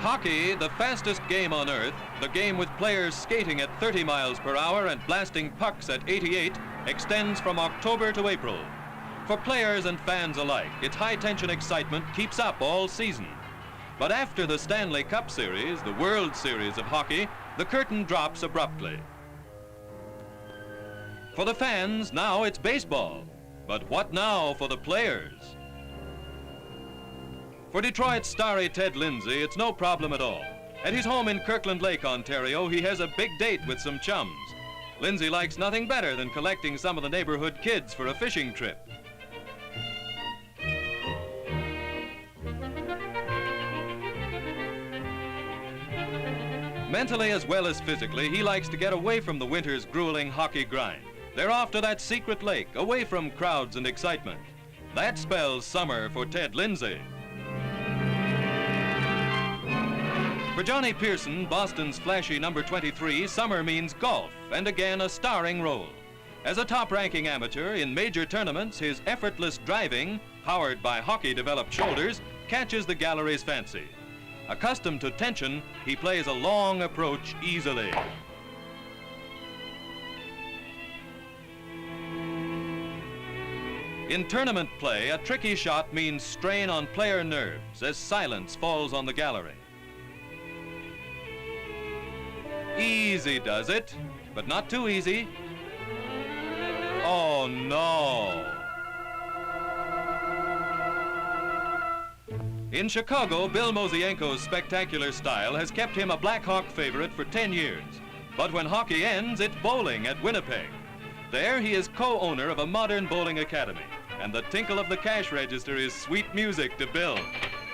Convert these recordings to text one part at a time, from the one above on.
Hockey, the fastest game on earth, the game with players skating at 30 miles per hour and blasting pucks at 88, extends from October to April. For players and fans alike, its high-tension excitement keeps up all season. But after the Stanley Cup Series, the World Series of hockey, the curtain drops abruptly. For the fans, now it's baseball. But what now for the players? For Detroit's starry Ted Lindsay, it's no problem at all. At his home in Kirkland Lake, Ontario, he has a big date with some chums. Lindsay likes nothing better than collecting some of the neighborhood kids for a fishing trip. Mentally as well as physically, he likes to get away from the winter's grueling hockey grind. They're off to that secret lake, away from crowds and excitement. That spells summer for Ted Lindsay. For Johnny Pearson, Boston's flashy number 23, summer means golf, and again a starring role. As a top-ranking amateur in major tournaments, his effortless driving, powered by hockey-developed shoulders, catches the gallery's fancy. Accustomed to tension, he plays a long approach easily. In tournament play, a tricky shot means strain on player nerves as silence falls on the gallery. Easy does it, but not too easy. Oh, no. In Chicago, Bill Mosienko's spectacular style has kept him a Black Hawk favorite for 10 years. But when hockey ends, it's bowling at Winnipeg. There, he is co-owner of a modern bowling academy, and the tinkle of the cash register is sweet music to Bill.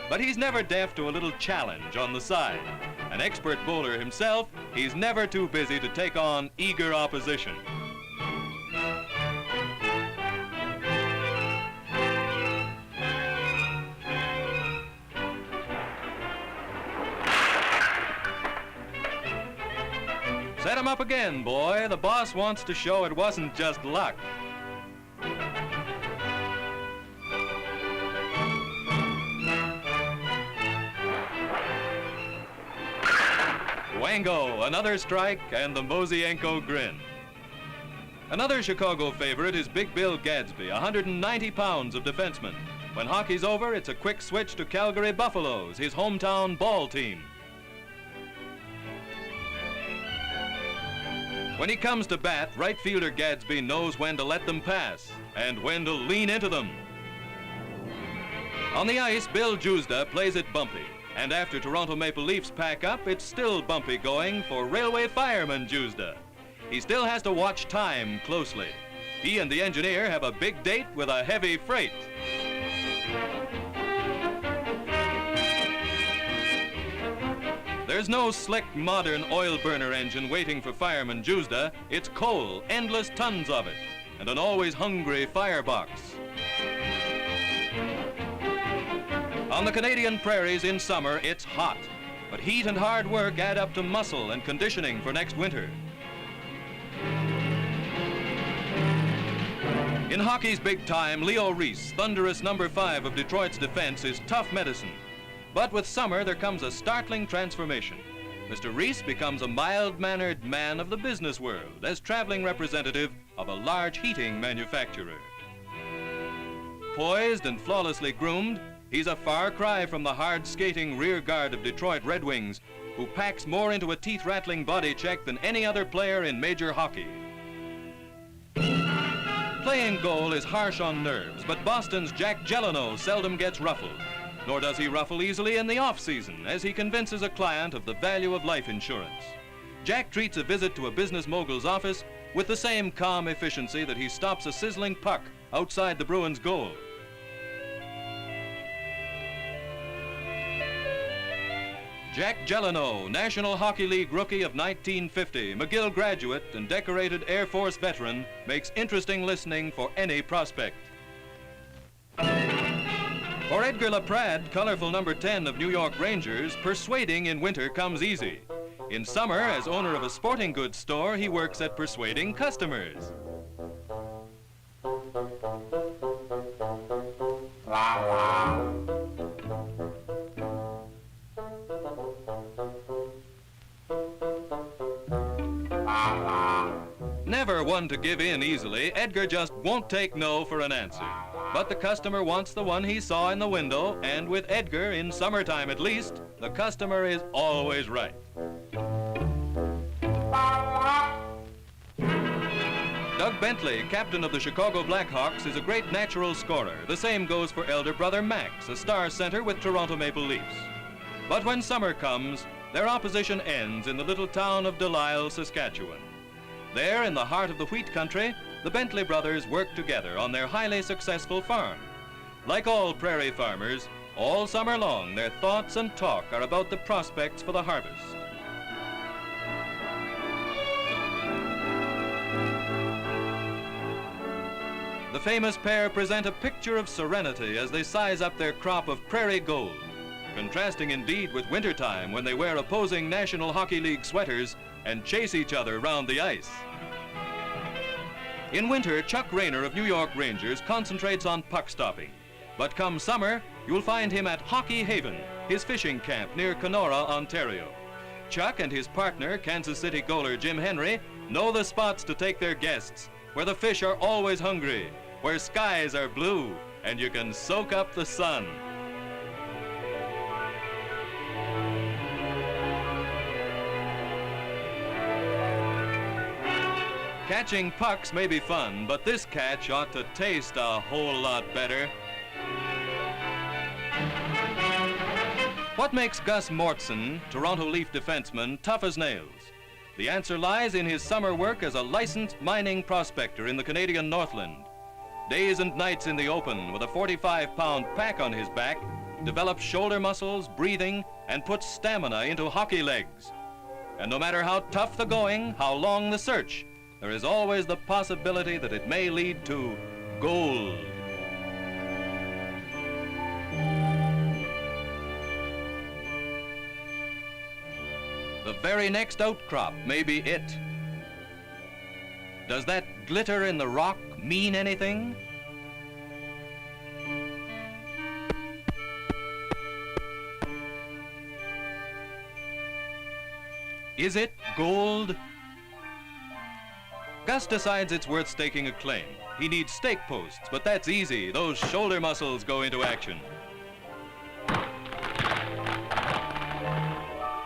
But he's never deaf to a little challenge on the side. An expert bowler himself, he's never too busy to take on eager opposition. Set him up again, boy. The boss wants to show it wasn't just luck. Wango, another strike, and the Mosienko grin. Another Chicago favorite is Big Bill Gadsby, 190 pounds of defenseman. When hockey's over, it's a quick switch to Calgary Buffaloes, his hometown ball team. When he comes to bat, right fielder Gadsby knows when to let them pass and when to lean into them. On the ice, Bill Jusda plays it bumpy. And after Toronto Maple Leafs pack up, it's still bumpy going for railway fireman Jusda. He still has to watch time closely. He and the engineer have a big date with a heavy freight. There's no slick, modern oil burner engine waiting for fireman Jusda. It's coal, endless tons of it, and an always hungry firebox. On the Canadian prairies in summer, it's hot, but heat and hard work add up to muscle and conditioning for next winter. In hockey's big time, Leo Reese, thunderous number 5 of Detroit's defense, is tough medicine. But with summer, there comes a startling transformation. Mr. Reese becomes a mild-mannered man of the business world as traveling representative of a large heating manufacturer. Poised and flawlessly groomed, he's a far cry from the hard-skating rear guard of Detroit Red Wings, who packs more into a teeth-rattling body check than any other player in major hockey. Playing goal is harsh on nerves, but Boston's Jack Gelano seldom gets ruffled. Nor does he ruffle easily in the off-season as he convinces a client of the value of life insurance. Jack treats a visit to a business mogul's office with the same calm efficiency that he stops a sizzling puck outside the Bruins' goal. Jack Gelano, National Hockey League rookie of 1950, McGill graduate and decorated Air Force veteran, makes interesting listening for any prospect. For Edgar LaPrade, colorful number 10 of New York Rangers, persuading in winter comes easy. In summer, as owner of a sporting goods store, he works at persuading customers. Never one to give in easily, Edgar just won't take no for an answer. But the customer wants the one he saw in the window, and with Edgar, in summertime at least, the customer is always right. Doug Bentley, captain of the Chicago Blackhawks, is a great natural scorer. The same goes for elder brother Max, a star center with Toronto Maple Leafs. But when summer comes, their opposition ends in the little town of Delisle, Saskatchewan. There, in the heart of the wheat country, the Bentley brothers work together on their highly successful farm. Like all prairie farmers, all summer long, their thoughts and talk are about the prospects for the harvest. The famous pair present a picture of serenity as they size up their crop of prairie gold, contrasting indeed with wintertime when they wear opposing National Hockey League sweaters and chase each other round the ice. In winter, Chuck Rayner of New York Rangers concentrates on puck stopping. But come summer, you'll find him at Hockey Haven, his fishing camp near Kenora, Ontario. Chuck and his partner, Kansas City goaler Jim Henry, know the spots to take their guests, where the fish are always hungry, where skies are blue, and you can soak up the sun. Catching pucks may be fun, but this catch ought to taste a whole lot better. What makes Gus Mortson, Toronto Leaf defenseman, tough as nails? The answer lies in his summer work as a licensed mining prospector in the Canadian Northland. Days and nights in the open with a 45-pound pack on his back, develops shoulder muscles, breathing, and puts stamina into hockey legs. And no matter how tough the going, how long the search, there is always the possibility that it may lead to gold. The very next outcrop may be it. Does that glitter in the rock mean anything? Is it gold? Gus decides it's worth staking a claim. He needs stake posts, but that's easy. Those shoulder muscles go into action.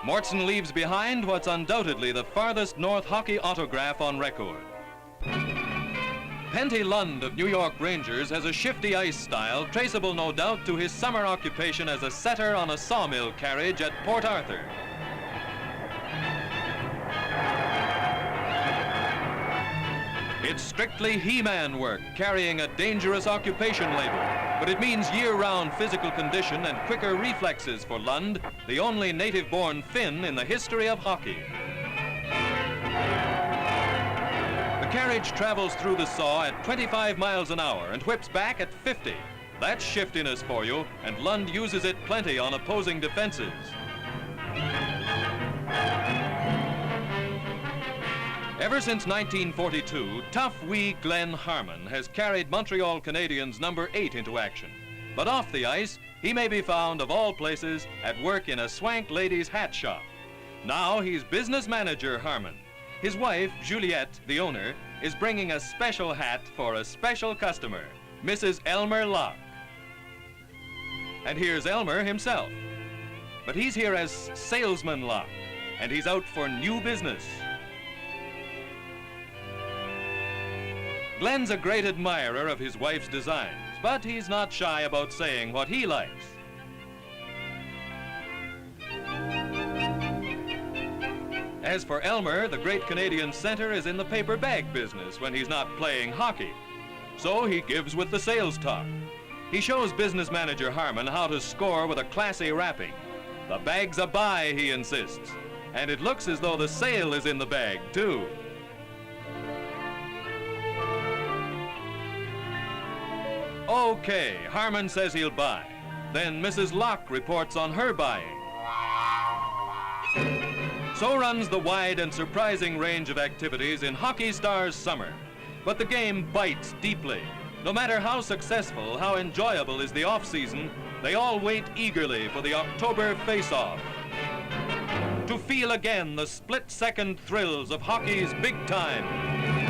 Mortson leaves behind what's undoubtedly the farthest north hockey autograph on record. Penty Lund of New York Rangers has a shifty ice style, traceable no doubt to his summer occupation as a setter on a sawmill carriage at Port Arthur. It's strictly he-man work, carrying a dangerous occupation label, but it means year-round physical condition and quicker reflexes for Lund, the only native-born Finn in the history of hockey. The carriage travels through the saw at 25 miles an hour and whips back at 50. That's shiftiness for you, and Lund uses it plenty on opposing defenses. Ever since 1942, tough wee Glenn Harmon has carried Montreal Canadiens number 8 into action. But off the ice, he may be found, of all places, at work in a swank lady's hat shop. Now he's business manager Harmon. His wife, Juliette, the owner, is bringing a special hat for a special customer, Mrs. Elmer Locke. And here's Elmer himself. But he's here as salesman Locke, and he's out for new business. Glenn's a great admirer of his wife's designs, but he's not shy about saying what he likes. As for Elmer, the great Canadian center is in the paper bag business when he's not playing hockey. So he gives with the sales talk. He shows business manager Harmon how to score with a classy wrapping. The bag's a buy, he insists. And it looks as though the sale is in the bag, too. Okay, Harmon says he'll buy. Then Mrs. Locke reports on her buying. So runs the wide and surprising range of activities in Hockey Stars summer. But the game bites deeply. No matter how successful, how enjoyable is the off-season, they all wait eagerly for the October face-off. To feel again the split-second thrills of hockey's big time.